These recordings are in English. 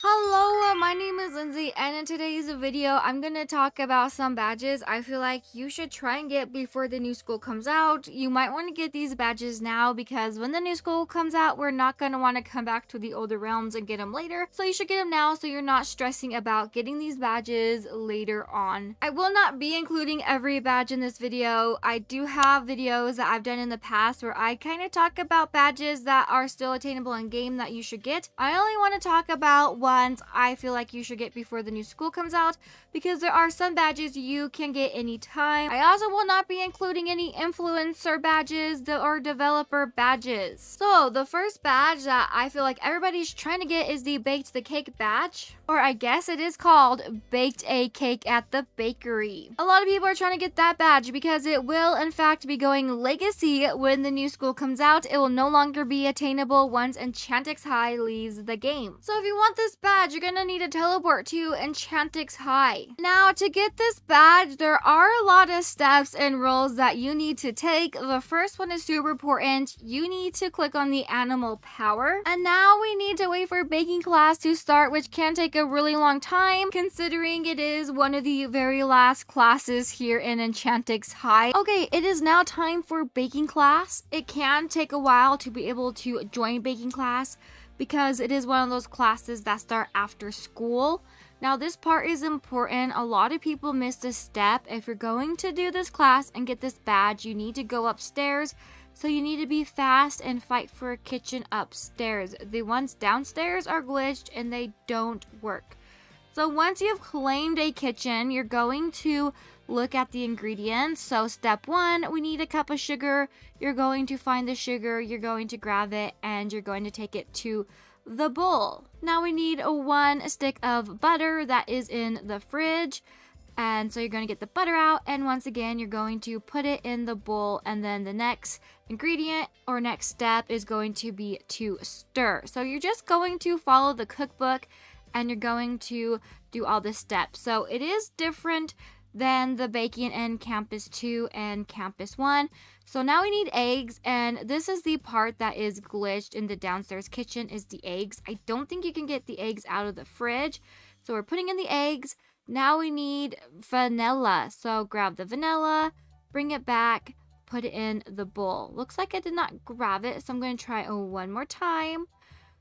Hello, my name is Lindsay, and in today's video, I'm gonna talk about some badges I feel like you should try and get before the new school comes out. You might want to get these badges now because when the new school comes out, we're not gonna want to come back to the older realms and get them later. So you should get them now so you're not stressing about getting these badges later on. I will not be including every badge in this video. I do have videos that I've done in the past where I kind of talk about badges that are still attainable in game that you should get. I only want to talk about ones I feel like you should get before the new school comes out because there are some badges you can get anytime. I also will not be including any influencer badges or developer badges. So the first badge that I feel like everybody's trying to get is the Baked the Cake badge, or I guess it is called Baked a Cake at the Bakery. A lot of people are trying to get that badge because it will in fact be going legacy when the new school comes out. It will no longer be attainable once Enchantix High leaves the game. So if you want this badge, you're gonna need to teleport to Enchantix High. Now, to get this badge, there are a lot of steps and roles that you need to take. The first one is super important. You need to click on the animal power. And now we need to wait for baking class to start, which can take a really long time considering it is one of the very last classes here in Enchantix High. Okay, it is now time for baking class. It can take a while to be able to join baking class because it is one of those classes that start after school. Now this part is important. A lot of people miss this step. If you're going to do this class and get this badge, you need to go upstairs. So you need to be fast and fight for a kitchen upstairs. The ones downstairs are glitched and they don't work. So once you've claimed a kitchen, you're going to look at the ingredients. So step one, we need a cup of sugar. You're going to find the sugar, you're going to grab it, and you're going to take it to the bowl. Now we need one stick of butter that is in the fridge. And so you're going to get the butter out, and once again, you're going to put it in the bowl, and then the next ingredient or next step is going to be to stir. So you're just going to follow the cookbook and you're going to do all the steps. So it is different than the baking in Campus 2 and Campus 1. So now we need eggs, and this is the part that is glitched in the downstairs kitchen is the eggs. I don't think you can get the eggs out of the fridge. So we're putting in the eggs. Now we need vanilla. So grab the vanilla, bring it back, put it in the bowl. Looks like I did not grab it, so I'm going to try one more time.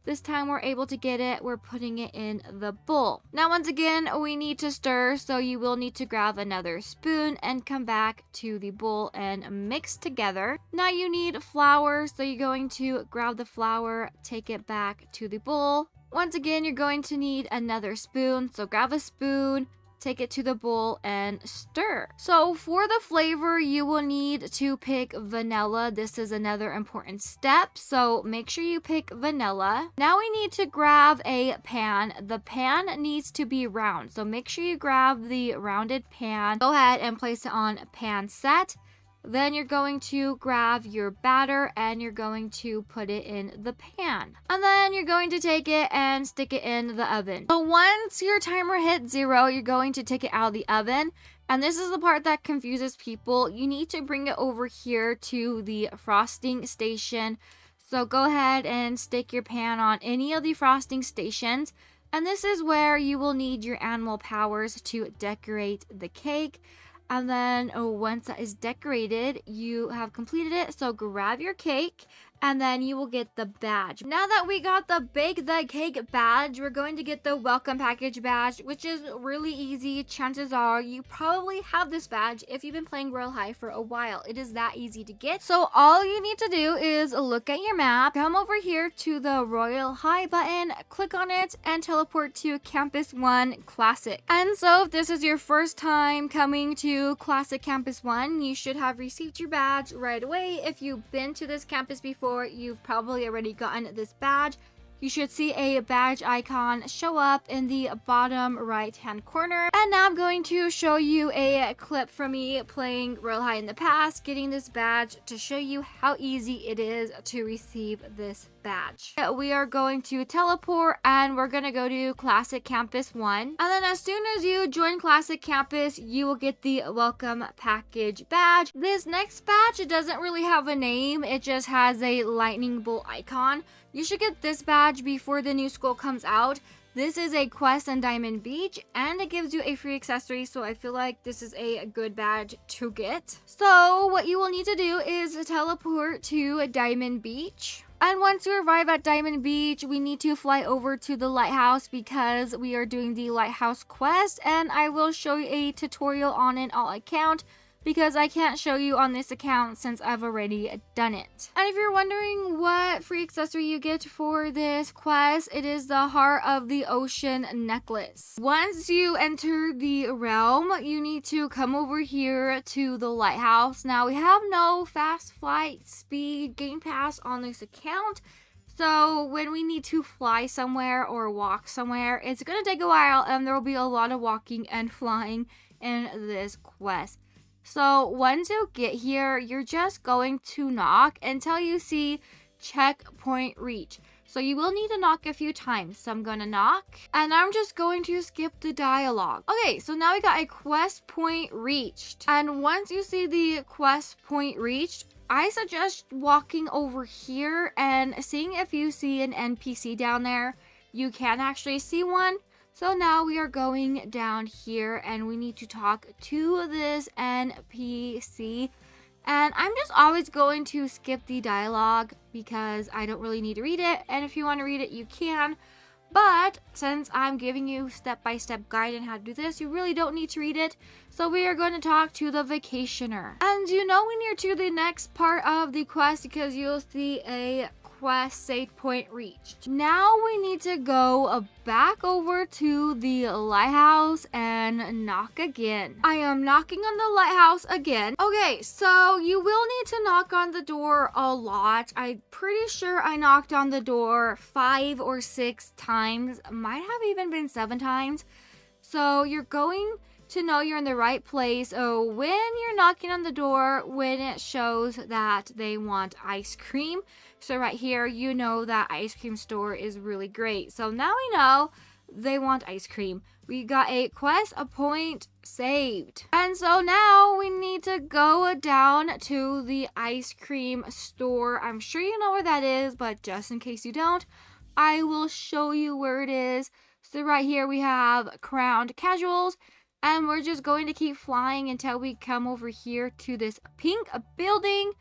This time we're able to get it. We're putting it in the bowl. Now once again, we need to stir, so you will need to grab another spoon and come back to the bowl and mix together. Now you need flour, so you're going to grab the flour, take it back to the bowl. Once again, you're going to need another spoon, so grab a spoon, take it to the bowl and stir. So for the flavor, you will need to pick vanilla. This is another important step, so make sure you pick vanilla. Now we need to grab a pan. The pan needs to be round, so make sure you grab the rounded pan. Go ahead and place it on pan set. Then you're going to grab your batter and you're going to put it in the pan. And then you're going to take it and stick it in the oven. So once your timer hits 0, you're going to take it out of the oven. And this is the part that confuses people. You need to bring it over here to the frosting station. So go ahead and stick your pan on any of the frosting stations. And this is where you will need your animal powers to decorate the cake. And then once that is decorated, you have completed it. So grab your cake and then you will get the badge. Now that we got the Bake the Cake badge, we're going to get the Welcome Package badge, which is really easy. Chances are you probably have this badge if you've been playing Royale High for a while. It is that easy to get. So all you need to do is look at your map, come over here to the Royale High button, click on it, and teleport to Campus 1 Classic. And so if this is your first time coming to Classic Campus 1, you should have received your badge right away. If you've been to this campus before, you've probably already gotten this badge. You should see a badge icon show up in the bottom right hand corner. And now I'm going to show you a clip from me playing Royale High in the past, getting this badge to show you how easy it is to receive this badge. We are going to teleport and we're going to go to Classic Campus 1. And then as soon as you join Classic Campus, you will get the Welcome Package badge. This next badge, it doesn't really have a name. It just has a lightning bolt icon. You should get this badge before the new school comes out. This is a quest in Diamond Beach, and it gives you a free accessory, so I feel like this is a good badge to get. So what you will need to do is teleport to Diamond Beach. And once you arrive at Diamond Beach, we need to fly over to the lighthouse because we are doing the lighthouse quest, and I will show you a tutorial on an all account because I can't show you on this account since I've already done it. And if you're wondering what free accessory you get for this quest, it is the Heart of the Ocean necklace. Once you enter the realm, you need to come over here to the lighthouse. Now, we have no fast flight speed game pass on this account, so when we need to fly somewhere or walk somewhere, it's gonna take a while and there will be a lot of walking and flying in this quest. So once you get here, you're just going to knock until you see checkpoint reach. So you will need to knock a few times. So I'm gonna knock and I'm just going to skip the dialogue. Okay, so now we got a quest point reached. And once you see the quest point reached, I suggest walking over here and seeing if you see an NPC down there. You can actually see one. So now we are going down here and we need to talk to this NPC. And I'm just always going to skip the dialogue because I don't really need to read it. And if you want to read it, you can. But since I'm giving you step-by-step guide on how to do this, you really don't need to read it. So we are going to talk to the vacationer. And you know when you're to the next part of the quest because you'll see a quest save point reached. Now we need to go back over to the lighthouse and knock again. I am knocking on the lighthouse again. Okay, so you will need to knock on the door a lot. I'm pretty sure I knocked on the door 5 or 6 times. Might have even been 7 times. So you're going to know you're in the right place. So when you're knocking on the door, when it shows that they want ice cream, so right here, you know that ice cream store is really great. So now we know they want ice cream. We got a quest, a point saved. And so now we need to go down to the ice cream store. I'm sure you know where that is, but just in case you don't, I will show you where it is. So right here we have Crowned Casuals. And we're just going to keep flying until we come over here to this pink building.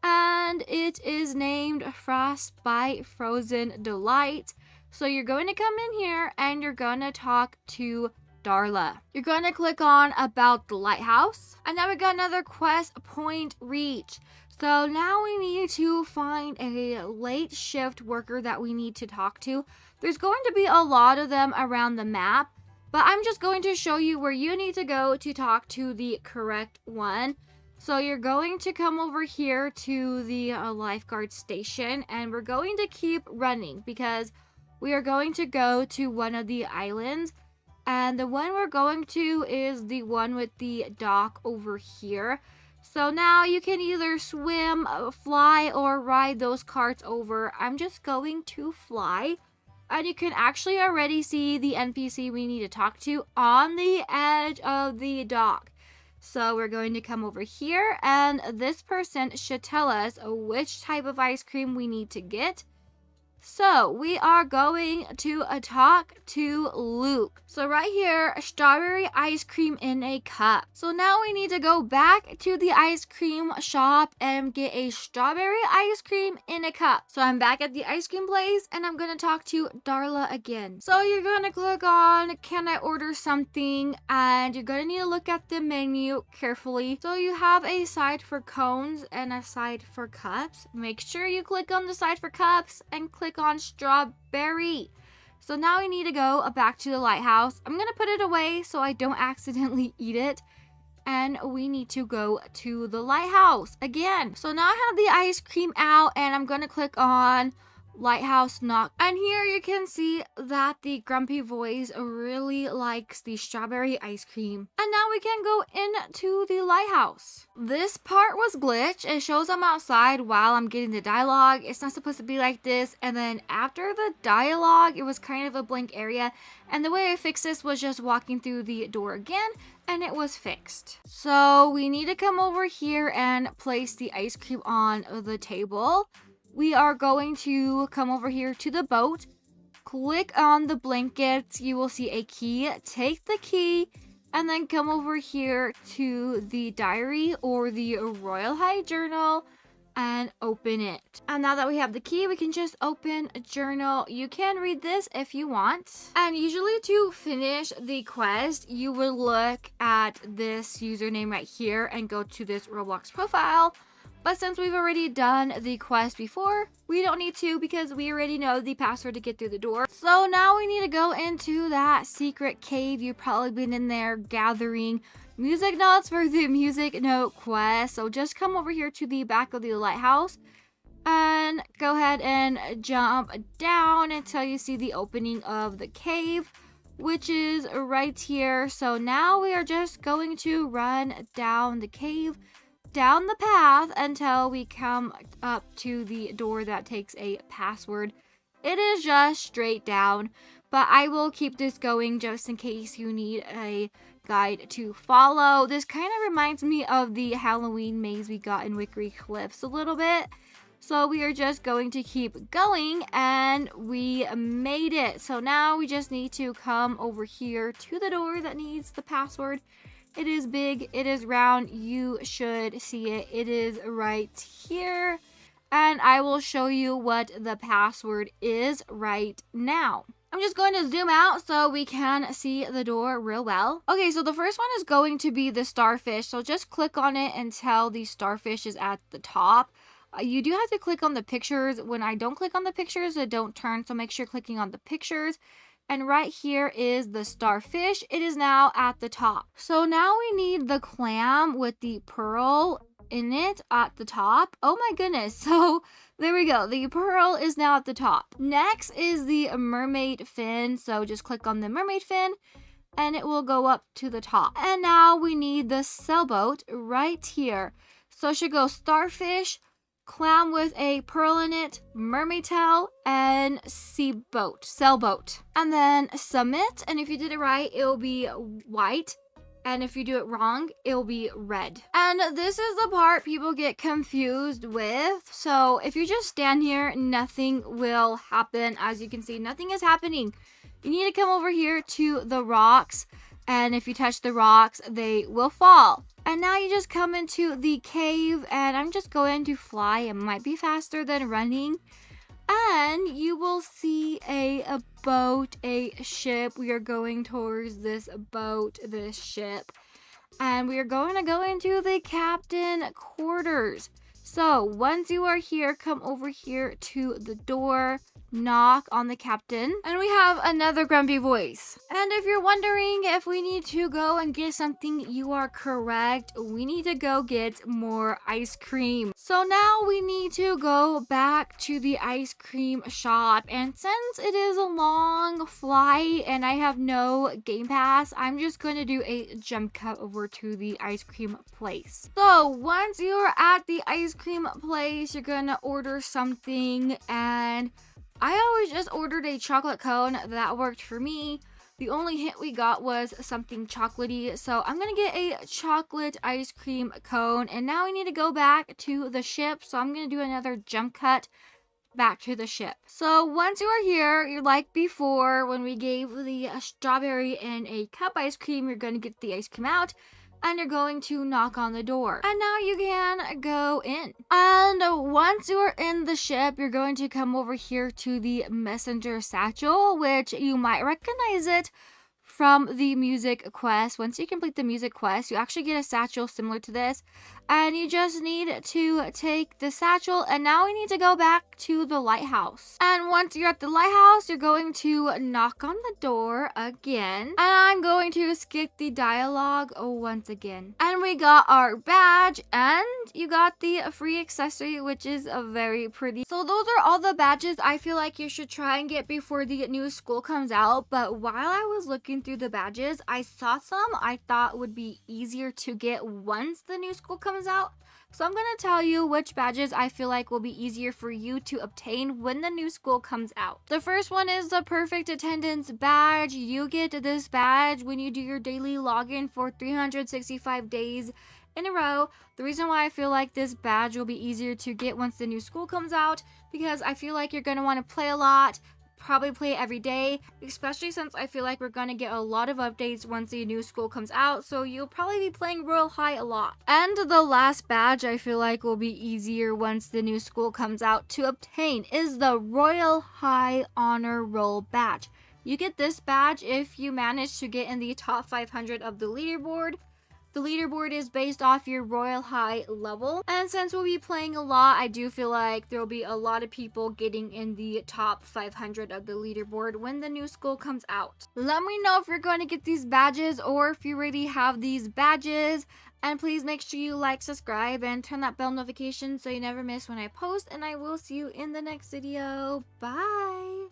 And it is named Frostbite Frozen Delight. So you're going to come in here and you're going to talk to Darla. You're going to click on About the Lighthouse. And now we got another quest point reach. So now we need to find a late shift worker that we need to talk to. There's going to be a lot of them around the map. But I'm just going to show you where you need to go to talk to the correct one. So you're going to come over here to the lifeguard station and we're going to keep running because we are going to go to one of the islands. And the one we're going to is the one with the dock over here. So now you can either swim, fly, or ride those carts over. I'm just going to fly. And you can actually already see the NPC we need to talk to on the edge of the dock. So we're going to come over here and this person should tell us which type of ice cream we need to get. So we are going to talk to Luke. So right here, strawberry ice cream in a cup. So now we need to go back to the ice cream shop and get a strawberry ice cream in a cup. So I'm back at the ice cream place and I'm going to talk to Darla again. So you're going to click on, can I order something? And you're going to need to look at the menu carefully. So you have a side for cones and a side for cups. Make sure you click on the side for cups and click on strawberry. So now we need to go back to the lighthouse. I'm gonna put it away so I don't accidentally eat it. And we need to go to the lighthouse again. So now I have the ice cream out and I'm gonna click on Lighthouse knock. And here you can see that the grumpy voice really likes the strawberry ice cream. And now we can go into the lighthouse. This part was glitched. It shows I'm outside while I'm getting the dialogue. It's not supposed to be like this. And then after the dialogue, it was kind of a blank area. And the way I fixed this was just walking through the door again, and it was fixed. So we need to come over here and place the ice cream on the table. We are going to come over here to the boat. click on the blankets. You will see a key. Take the key and then come over here to the diary or the Royal High Journal and open it. And now that we have the key, we can just open a journal. You can read this if you want. And usually to finish the quest, you would look at this username right here and go to this Roblox profile. But since we've already done the quest before, we don't need to because we already know the password to get through the door. So now we need to go into that secret cave. You've probably been in there gathering music notes for the music note quest. So just come over here to the back of the lighthouse and go ahead and jump down until you see the opening of the cave, which is right here. So now we are just going to run down the cave, down the path until we come up to the door that takes a password. It is just straight down, but I will keep this going just in case you need a guide to follow. This kind of reminds me of the Halloween maze we got in Wickery Cliffs a little bit. So we are just going to keep going, and we made it. So now we just need to come over here to the door that needs the password. It is big, it is round, you should see it. It is right here. And I will show you what the password is right now. I'm just going to zoom out so we can see the door real well. Okay, so the first one is going to be the starfish. So just click on it until the starfish is at the top. You do have to click on the pictures. When I don't click on the pictures, it don't turn. So make sure you're clicking on the pictures. And right here is the starfish. It is now at the top. So now we need the clam with the pearl in it at the top. Oh my goodness. So there we go. The pearl is now at the top. Next is the mermaid fin. So just click on the mermaid fin and it will go up to the top. And now we need the sailboat right here. So it should go starfish, clam with a pearl in it, mermaid tail, and sailboat. And then submit, and if you did it right, it will be white. And if you do it wrong, it'll be red. And this is the part people get confused with. So if you just stand here, nothing will happen. As you can see, nothing is happening. You need to come over here to the rocks. And if you touch the rocks, they will fall. And now you just come into the cave, and I'm just going to fly. It might be faster than running. And you will see a boat, a ship. We are going towards this boat, this ship. And we are going to go into the captain quarters. So once you are here, come over here to the door, knock on the captain, and we have another grumpy voice. And if you're wondering if we need to go and get something, you are correct. We need to go get more ice cream. So now we need to go back to the ice cream shop. And since it is a long flight and I have no game pass, I'm just going to do a jump cut over to the ice cream place. So once you're at the ice cream place, you're going to order something, and I always just ordered a chocolate cone. That worked for me. The only hint we got was something chocolatey. So I'm going to get a chocolate ice cream cone. And now we need to go back to the ship. So I'm going to do another jump cut back to the ship. So once you are here, you're like before when we gave the strawberry in a cup ice cream, you're going to get the ice cream out. And you're going to knock on the door. And now you can go in. And once you are in the ship, you're going to come over here to the messenger satchel, which you might recognize it from the music quest. Once you complete the music quest, you actually get a satchel similar to this. And you just need to take the satchel, and now we need to go back to the lighthouse. And once you're at the lighthouse, you're going to knock on the door again. And I'm going to skip the dialogue once again. And we got our badge, and you got the free accessory, which is very pretty. So those are all the badges I feel like you should try and get before the new school comes out. But while I was looking through the badges, I saw some I thought would be easier to get once the new school comes out. So I'm going to tell you which badges I feel like will be easier for you to obtain when the new school comes out. The first one is the perfect attendance badge. You get this badge when you do your daily login for 365 days in a row. The reason why I feel like this badge will be easier to get once the new school comes out, because I feel like you're going to want to play a lot, probably play it every day, especially since I feel like we're gonna get a lot of updates once the new school comes out, so you'll probably be playing Royal High a lot. And the last badge I feel like will be easier once the new school comes out to obtain is the Royal High Honor Roll badge. You get this badge if you manage to get in the top 500 of the leaderboard. The leaderboard is based off your Royal High level, and since we'll be playing a lot, I do feel like there will be a lot of people getting in the top 500 of the leaderboard when the new school comes out. Let me know if you're going to get these badges or if you already have these badges, and please make sure you like, subscribe, and turn that bell notification so you never miss when I post, and I will see you in the next video. Bye!